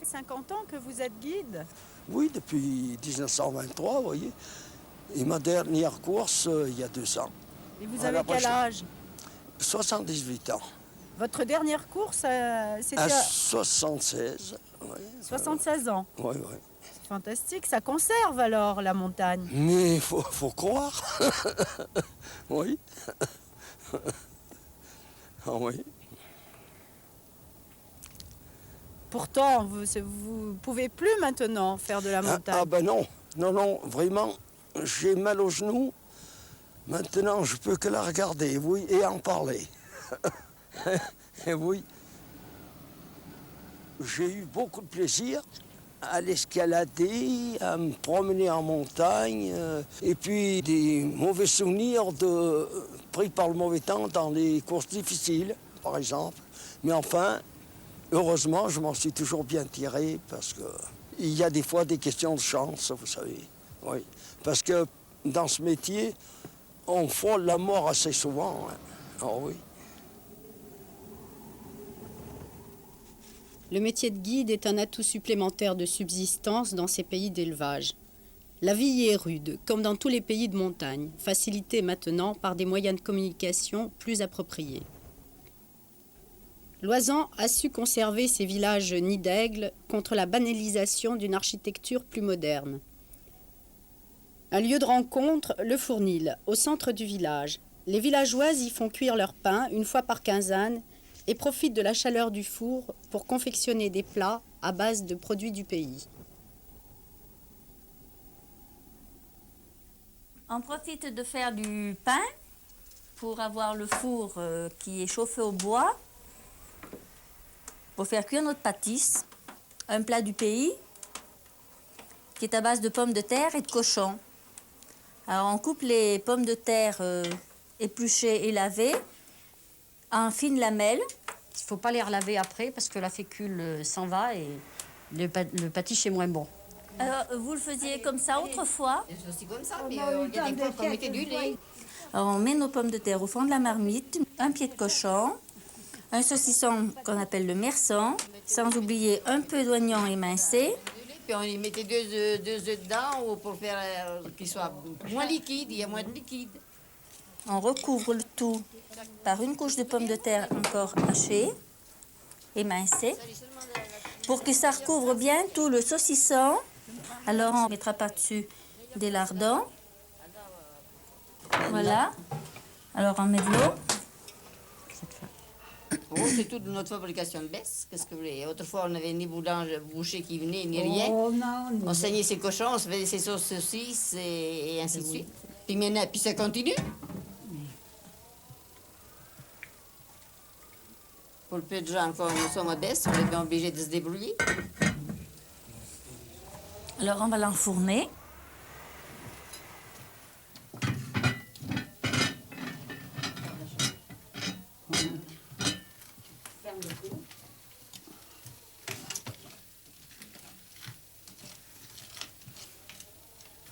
50 ans que vous êtes guide? Oui, depuis 1923, vous voyez. Et ma dernière course, il y a 2 ans. Et vous avez quel âge? 78 ans. Votre dernière course, c'était À à 76. Ouais, 76 ans. oui, oui. C'est fantastique, ça conserve alors la montagne. Mais il faut croire. Oui. Ah oui. Pourtant, vous pouvez plus maintenant faire de la montagne. Ah ben non, non, vraiment, j'ai mal aux genoux. Maintenant, je peux que la regarder, oui, et en parler. Et oui, j'ai eu beaucoup de plaisir à l'escalader, à me promener en montagne, et puis des mauvais souvenirs pris par le mauvais temps dans les courses difficiles, par exemple. Mais enfin, heureusement, je m'en suis toujours bien tiré parce qu'il y a des fois des questions de chance, vous savez. Oui. Parce que dans ce métier, on frôle la mort assez souvent. Hein. Oh oui. Le métier de guide est un atout supplémentaire de subsistance dans ces pays d'élevage. La vie y est rude, comme dans tous les pays de montagne, facilitée maintenant par des moyens de communication plus appropriés. Loisan a su conserver ses villages nids d'aigle contre la banalisation d'une architecture plus moderne. Un lieu de rencontre, le Fournil, au centre du village. Les villageoises y font cuire leur pain une fois par quinzaine et profitent de la chaleur du four pour confectionner des plats à base de produits du pays. On profite de faire du pain pour avoir le four qui est chauffé au bois, pour faire cuire notre pâtisse, un plat du pays qui est à base de pommes de terre et de cochon. Alors on coupe les pommes de terre épluchées et lavées en fines lamelles. Il ne faut pas les relaver après parce que la fécule s'en va et le pâtiche est moins bon. Alors vous le faisiez comme ça autrefois? C'est aussi comme ça, mais il y a des fois qu'on mettait du lait. Alors on met nos pommes de terre au fond de la marmite, un pied de cochon, un saucisson qu'on appelle le mersan, sans oublier un peu d'oignon émincé. Puis on y mettait 2 œufs dedans pour faire qu'il soit moins liquide, il y a moins de liquide. On recouvre le tout par une couche de pommes de terre encore hachées, émincées, pour que ça recouvre bien tout le saucisson. Alors on mettra par-dessus des lardons. Voilà. Alors on met de l'eau. Oh, c'est toute notre fabrication de baisse. Qu'est-ce que vous voulez? Autrefois, on n'avait ni boucher qui venait, ni rien. Oh, non, On saignait ses cochons, on se faisait ses saucisses et ainsi de suite. Puis maintenant, puis ça continue. Pour le peu de gens qu'on soit modestes, on est bien obligé de se débrouiller. Alors on va l'enfourner.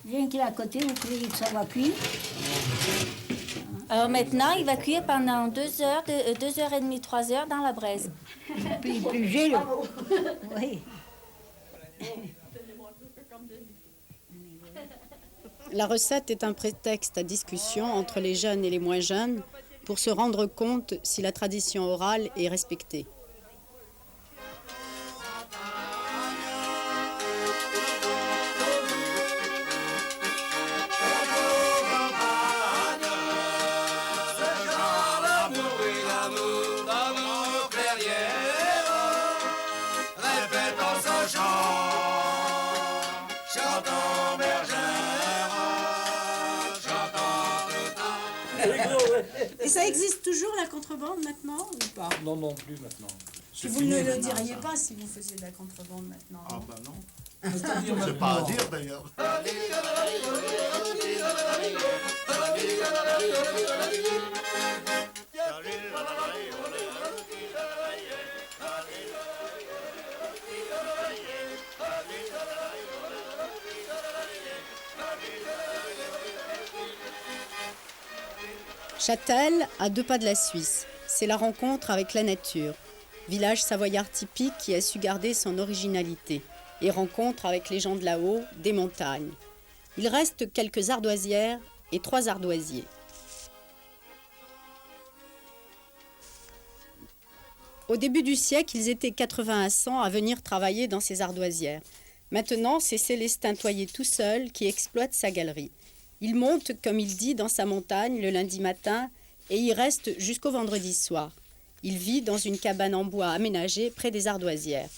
Rien qu'il est à côté, vous croyez que ça va cuire? Alors maintenant, il va cuire pendant 2 heures, 2 heures et demie, 3 heures dans la braise. Puis plus gélé. Oui. La recette est un prétexte à discussion entre les jeunes et les moins jeunes pour se rendre compte si la tradition orale est respectée. Et ça existe toujours la contrebande maintenant ou pas? Non, non plus maintenant. Si vous ne le diriez pas si vous faisiez de la contrebande maintenant. Ah bah non. C'est pas à dire d'ailleurs. Châtel, à 2 pas de la Suisse, c'est la rencontre avec la nature. village savoyard typique qui a su garder son originalité et rencontre avec les gens de là-haut des montagnes. Il reste quelques ardoisières et 3 ardoisiers. Au début du siècle, ils étaient 80 à 100 à venir travailler dans ces ardoisières. Maintenant, c'est Célestin Toyer tout seul qui exploite sa galerie. Il monte, comme il dit, dans sa montagne le lundi matin et y reste jusqu'au vendredi soir. Il vit dans une cabane en bois aménagée près des ardoisières.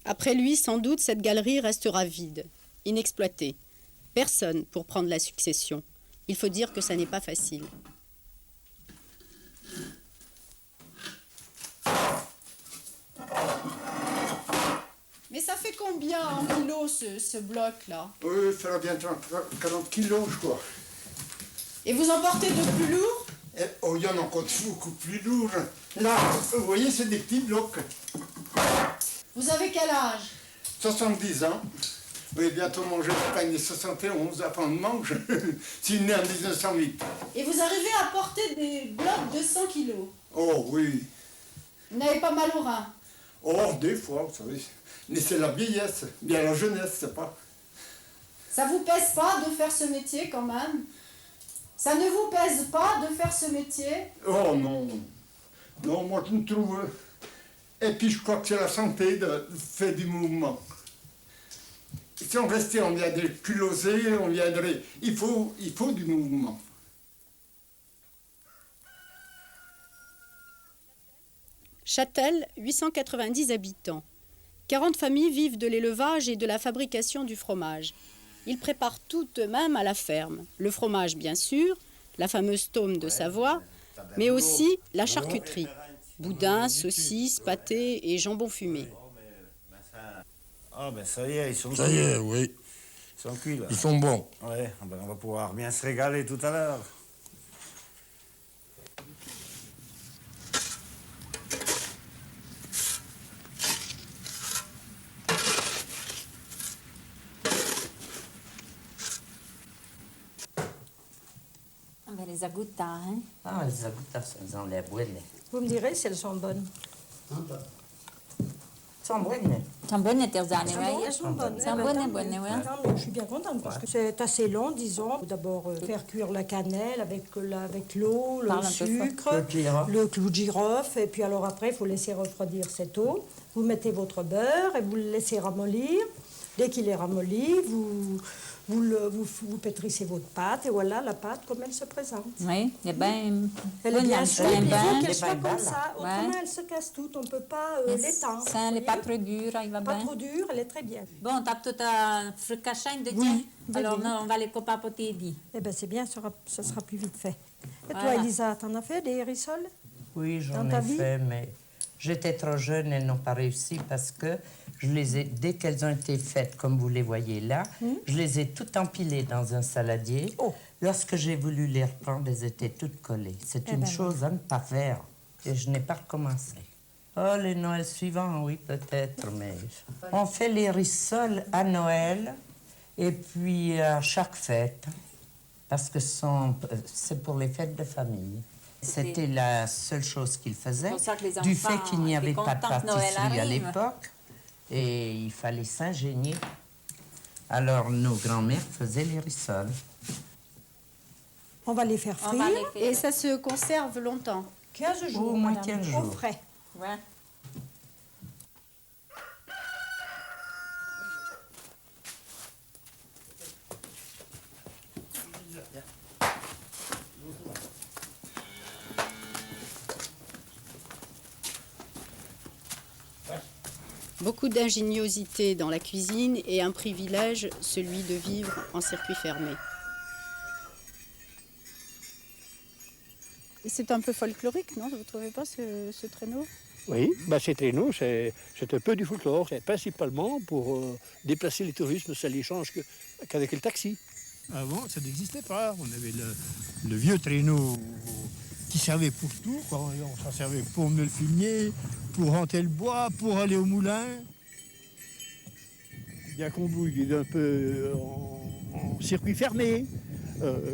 Après lui, sans doute, cette galerie restera vide, inexploitée. Personne pour prendre la succession. Il faut dire que ça n'est pas facile. Mais ça fait combien en kilos ce bloc-là? Oui, ça va bien 40 kilos, je crois. Et vous en portez de plus lourd? Oh, il y en a encore beaucoup plus lourds. Là, vous voyez, c'est des petits blocs. Vous avez quel âge? 70 ans. Oui, bientôt mon jeune pagne 71, après on mange. C'est né en 1908. Et vous arrivez à porter des blocs de 100 kilos? Oh oui. Vous n'avez pas mal au rein? Oh, des fois, vous savez. Mais c'est la vieillesse, bien la jeunesse, c'est pas. Ça vous pèse pas de faire ce métier quand même? Ça ne vous pèse pas de faire ce métier? Oh non. Non, moi je me trouve. Et puis je crois que c'est la santé de faire du mouvement. Si on restait, on viendrait culosser, on viendrait. Il faut du mouvement. Châtel, 890 habitants. 40 familles vivent de l'élevage et de la fabrication du fromage. Ils préparent tout eux-mêmes à la ferme. Le fromage, bien sûr, la fameuse tome de Savoie, mais aussi la charcuterie. Boudin, saucisses, pâtés et jambon fumé. Ah ben ça y est, ils sont Ça y est, oui. Ils sont cuits là. Ils sont bons. Ouais, ben on va pouvoir bien se régaler tout à l'heure. Les agoutas, hein? Ah, les agoutas, elles ont l'air bonnes. Vous me direz si elles sont bonnes. Elles sont bonnes. Elles sont bonnes, Terzane, Elles sont bonnes. Elles sont bonnes, ouais. Tant mieux, je suis bien contente parce que c'est assez long, disons. D'abord, faire cuire la cannelle avec l'eau, le Parle un peu sucre, fort. le clou de girofle. Et puis alors après, il faut laisser refroidir cette eau. Vous mettez votre beurre et vous le laissez ramollir. Dès qu'il est ramolli, vous pétrissez votre pâte et voilà la pâte comme elle se présente. Oui, elle est bien... Elle est bien chaude, il faut qu'elle elle soit est comme bien ça. Autrement, elle se casse toute, on ne peut pas l'étendre. Ça, elle n'est pas trop dure, elle va Pas bien. trop dure, elle est très bien. Bon, t'as tout un fricachin de Oui, tiens. oui, Alors, oui. non, on va les copapoter, dit. Eh bien, c'est bien, ça sera plus vite fait. Et toi, Voilà. Elisa, t'en as fait des hérissoles? Oui, j'en Dans ta ai vie? fait, mais j'étais trop jeune, elles n'ont pas réussi parce que je les ai, dès qu'elles ont été faites, comme vous les voyez là, je les ai toutes empilées dans un saladier. Oh. Lorsque j'ai voulu les reprendre, elles étaient toutes collées. C'est Eh une ben chose à ne pas faire. Et je n'ai pas recommencé. Oh, les Noëls suivants, oui, peut-être, mais... On fait les rissoles à Noël et puis à chaque fête, parce que c'est pour les fêtes de famille. C'était la seule chose qu'ils faisaient, C'est pour ça que les du fait enfants qu'il n'y étaient avait pas de contents que Noël pâtisserie à arrive. l'époque, et il fallait s'ingénier. Alors, nos grands-mères faisaient les rissoles. On va les faire On frire. va les faire. Et ça se conserve longtemps. 15 jours, Au moins madame, 15 au jours. frais. Ouais. Beaucoup d'ingéniosité dans la cuisine et un privilège, celui de vivre en circuit fermé. C'est un peu folklorique, non? Vous ne trouvez pas ce traîneau? Oui, ces traîneaux, c'est un peu du folklore. C'est principalement pour déplacer les touristes, ça les change qu'avec le taxi. Avant, ça n'existait pas. On avait le vieux traîneau qui servait pour tout, quoi. On s'en servait pour emmener le fumier, pour rentrer le bois, pour aller au moulin. Bien qu'on bouille un peu en circuit fermé,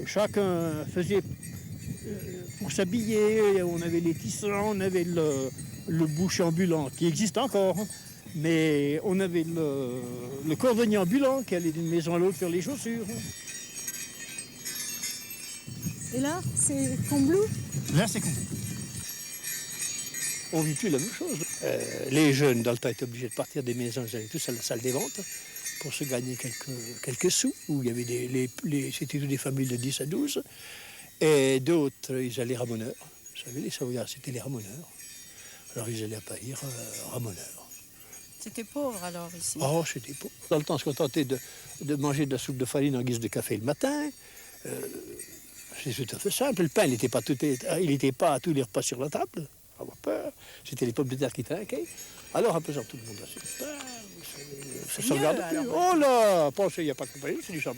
chacun faisait pour pour s'habiller, on avait les tissons, on avait le boucher ambulant qui existe encore, hein. Mais on avait le cordonnier ambulant qui allait d'une maison à l'autre faire les chaussures. Et là, c'est Combloux? Là, c'est con. On vit plus la même chose. Les jeunes, dans le temps, étaient obligés de partir des maisons, ils allaient tous à la salle des ventes pour se gagner quelques sous, où il y avait c'était toutes des familles de 10 à 12. Et d'autres, ils allaient ramoneurs. Vous savez, les Savoyards, c'était les ramoneurs. Alors ils allaient à Pahir, ramoneurs. C'était pauvre alors ici. Oh, c'était pauvre. Dans le temps, on se contentait de manger de la soupe de farine en guise de café le matin. C'est tout à fait simple. Le pain, il n'était pas à tous les repas sur la table. Avoir peur. C'était les pommes de terre qui trinquaient. Alors, en pesant tout le monde à ce pain, ça se regarde plus. Oh là, pensez, il n'y a pas de compagnie, c'est du 100%.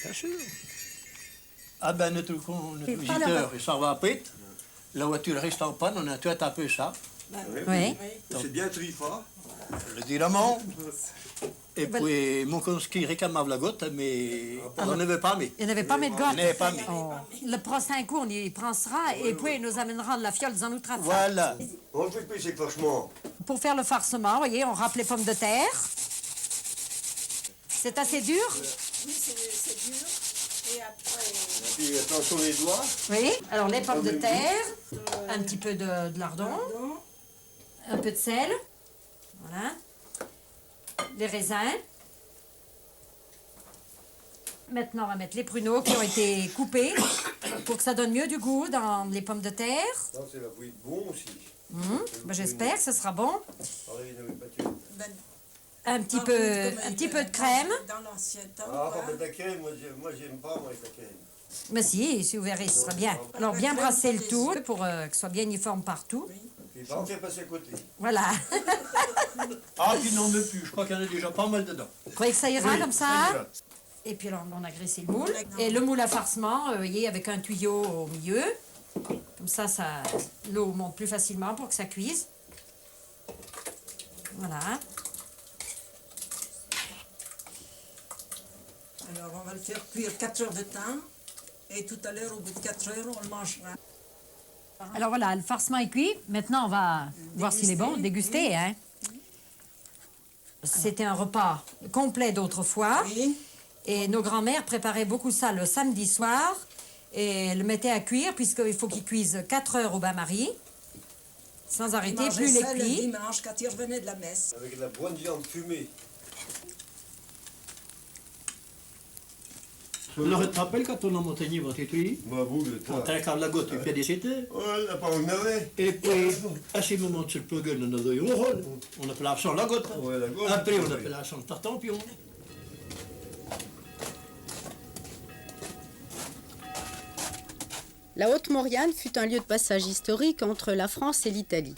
Bien sûr. Ah ben, notre visiteur, il s'en va à Pete. La voiture reste en panne, on a tout un peu ça. Oui. C'est bien trifa. Le diamant. Et puis, mon conscrit réclamait la goutte, mais on n'avait pas mis. Il n'avait pas mis de goutte. On n'avait pas mis. Le prochain coup, on y prendra et puis il nous amènera de la fiole dans notre affaire. Voilà. On fait plus, c'est franchement. Pour faire le farcement, vous voyez, on râpe les pommes de terre. C'est assez dur. Oui, c'est dur. Et après... Et puis attention les doigts. Oui. Alors les pommes de terre, un petit peu de lardon, un peu de sel. Voilà. Les raisins. Maintenant, on va mettre les pruneaux qui ont été coupés pour que ça donne mieux du goût dans les pommes de terre. Ça, c'est la bouillie de bon aussi. Ben, j'espère que ce sera bon. Un petit peu de crème. Dans l'ancien temps. Ah, pas mettre la crème, moi j'aime pas moi, la crème. Mais si vous verrez, ce sera bien. Alors, bien brasser le tout pour que ce soit bien uniforme partout. Et pas en faire passer à côté. Voilà. Ah, puis n'en veux plus, je crois qu'il y en a déjà pas mal dedans. Vous croyez que ça ira Oui, comme ça? Et puis alors, on a graissé le moule. Et le moule à farcement, vous voyez, avec un tuyau au milieu. Comme ça, l'eau monte plus facilement pour que ça cuise. Voilà. Alors, on va le faire cuire 4 heures de temps. Et tout à l'heure, au bout de 4 heures, on le mangera. Alors voilà, le farcement est cuit. Maintenant, on va voir s'il est bon, déguster. Hein. C'était un repas complet d'autrefois. Oui. Et nos grands-mères préparaient beaucoup ça le samedi soir et le mettaient à cuire puisqu'il faut qu'il cuise 4 heures au bain-marie, sans arrêter, plus les ça le plis. dimanche quand il revenait de la messe. Avec de la bonne viande fumée. Alors, tu te rappelles quand on a montagne va t'étudier? Bah, vous, le On t'a la goutte et puis des c'était. Oh, là, pas on avait. Et puis, à ces moments de ce plugin, on a eu un rôle. On appelait ça la goutte. Ouais, la goutte. Après, on appelait ça le tartampion. La Haute-Maurienne fut un lieu de passage historique entre la France et l'Italie.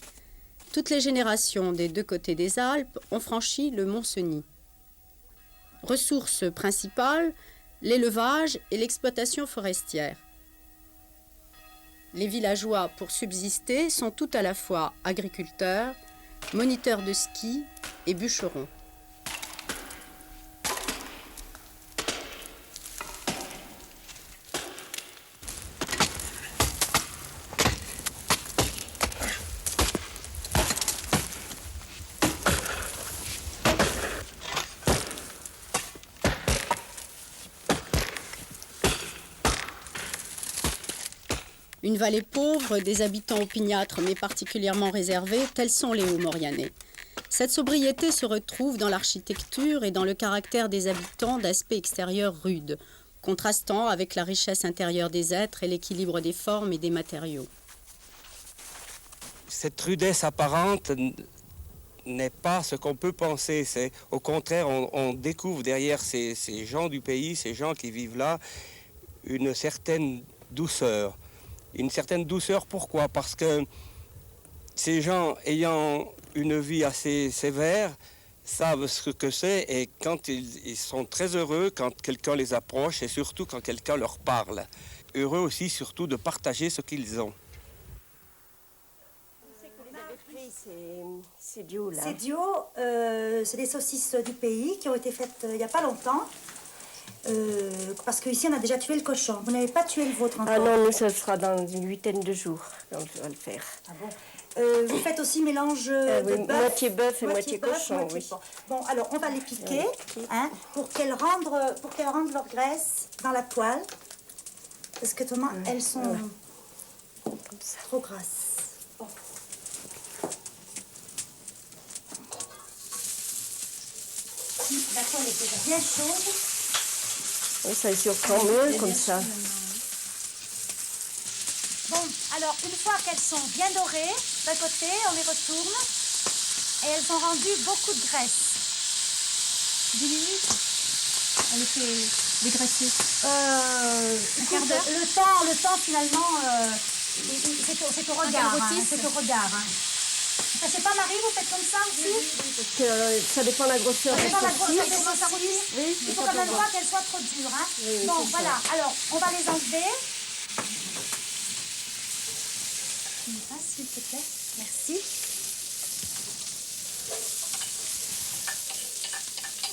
Toutes les générations des deux côtés des Alpes ont franchi le mont Cenis. Ressources principales, l'élevage et l'exploitation forestière. Les villageois, pour subsister, sont tout à la fois agriculteurs, moniteurs de ski et bûcherons. Une vallée pauvre, des habitants opiniâtres mais particulièrement réservés, tels sont les Hauts-Mauriennais. Cette sobriété se retrouve dans l'architecture et dans le caractère des habitants d'aspect extérieur rude, contrastant avec la richesse intérieure des êtres et l'équilibre des formes et des matériaux. Cette rudesse apparente n'est pas ce qu'on peut penser. C'est, au contraire, on découvre derrière ces gens du pays, ces gens qui vivent là, une certaine douceur. Une certaine douceur, pourquoi? Parce que ces gens ayant une vie assez sévère savent ce que c'est et quand ils sont très heureux quand quelqu'un les approche et surtout quand quelqu'un leur parle. Heureux aussi surtout de partager ce qu'ils ont. Ces duos-là. Ces duos, c'est des saucisses du pays qui ont été faites il n'y a pas longtemps. Parce qu'ici, on a déjà tué le cochon. Vous n'avez pas tué le vôtre encore? Ah non, nous, ça sera dans une huitaine de jours quand on va le faire. Ah bon? Vous faites aussi mélange de oui, bœuf? moitié bœuf et moitié bœuf, cochon, moitié oui. porc. Bon, alors, on va les piquer, hein, pour qu'elles rendent leur graisse dans la poêle. Parce que, Thomas, elles sont trop grasses. Bon. La poêle est déjà bien chaude. Oui, ça est surprend mieux comme ça. Bon, alors, une fois qu'elles sont bien dorées, d'un côté, on les retourne. Et elles ont rendu beaucoup de graisse. 10 minutes? Elle était dégraissée. Le temps finalement, c'est au regard. C'est au regard. Ça c'est pas Marie, vous faites comme ça aussi? Ça dépend de la grosseur des saucisses. Oui, il faut quand même pas qu'elles soient trop dures. Hein. Oui, bon, voilà. Alors, on va les enlever. Tu me passes, s'il te plaît? Merci.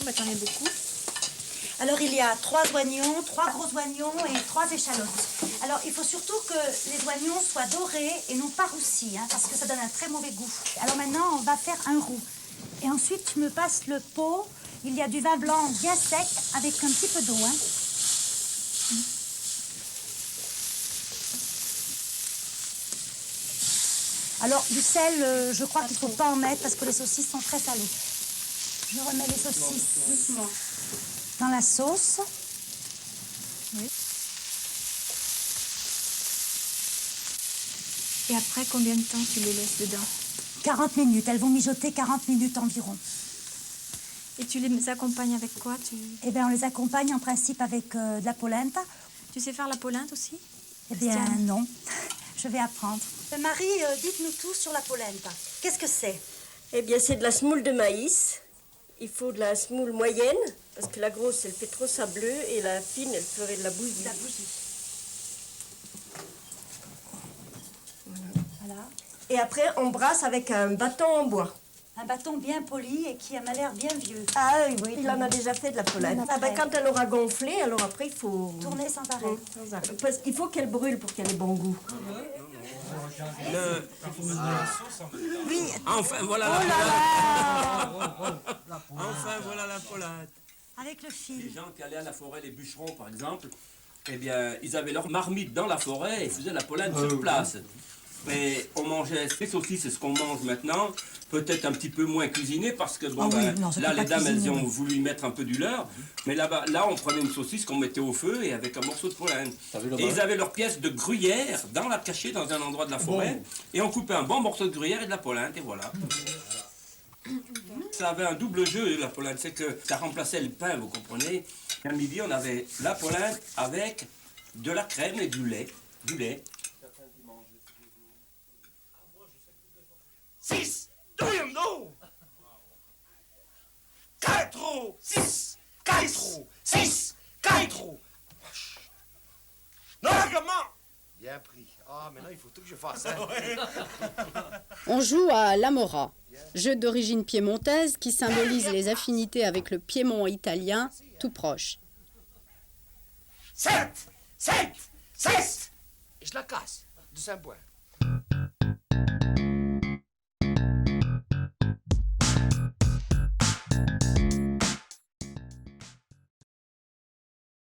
Bah, t'en as beaucoup. Alors, il y a 3 oignons, 3 gros oignons et 3 échalotes. Alors, il faut surtout que les oignons soient dorés et non pas roussis, hein, parce que ça donne un très mauvais goût. Alors maintenant, on va faire un roux. Et ensuite, tu me passes le pot. Il y a du vin blanc bien sec avec un petit peu d'eau. Hein. Alors, du sel, je crois qu'il ne faut pas en mettre parce que les saucisses sont très salées. Je remets les saucisses dans la sauce. Oui. Et après, combien de temps tu les laisses dedans? 40 minutes. Elles vont mijoter 40 minutes environ. Et tu les accompagnes avec quoi? Eh bien, on les accompagne en principe avec de la polenta. Tu sais faire la polenta aussi? Eh bien, non. Je vais apprendre. Marie, dites-nous tout sur la polenta. Qu'est-ce que c'est? Eh bien, c'est de la semoule de maïs. Il faut de la semoule moyenne, parce que la grosse, elle fait trop sableux, et la fine, elle ferait de la bouillie. La bouillie. Voilà. Et après, on brasse avec un bâton en bois. Un bâton bien poli et qui a l'air bien vieux. Ah oui, oui. Il en a déjà fait de la polenta. Ah ben, quand elle aura gonflé, alors après, il faut... tourner sans arrêt. Parce qu'il faut qu'elle brûle pour qu'elle ait bon goût. Oui. Enfin, voilà la polenta. Enfin, voilà la polenta. Avec le fil. Les gens qui allaient à la forêt, les bûcherons par exemple, eh bien, ils avaient leur marmite dans la forêt et faisaient la polenta sur place. Mais on mangeait les saucisses, c'est ce qu'on mange maintenant, peut-être un petit peu moins cuisiné parce que bon, là les dames elles ont voulu y mettre un peu du leurre, mais là on prenait une saucisse qu'on mettait au feu et avec un morceau de polenta. Et ils avaient leur pièce de gruyère cachée dans un endroit de la forêt et on coupait un bon morceau de gruyère et de la polenta et voilà. Ça avait un double jeu la polenta, c'est que ça remplaçait le pain, vous comprenez. À midi on avait la polenta avec de la crème et du lait. 6, deuxième dos. 4 roues, 6, 4 roues, 6, 4 roues. Non, comment? Bien pris. Ah, maintenant il faut tout que je fasse. Hein? On joue à l'Amora, jeu d'origine piémontaise qui symbolise les affinités avec le Piémont italien tout proche. 7, 7, 6. Et je la casse de 5 points.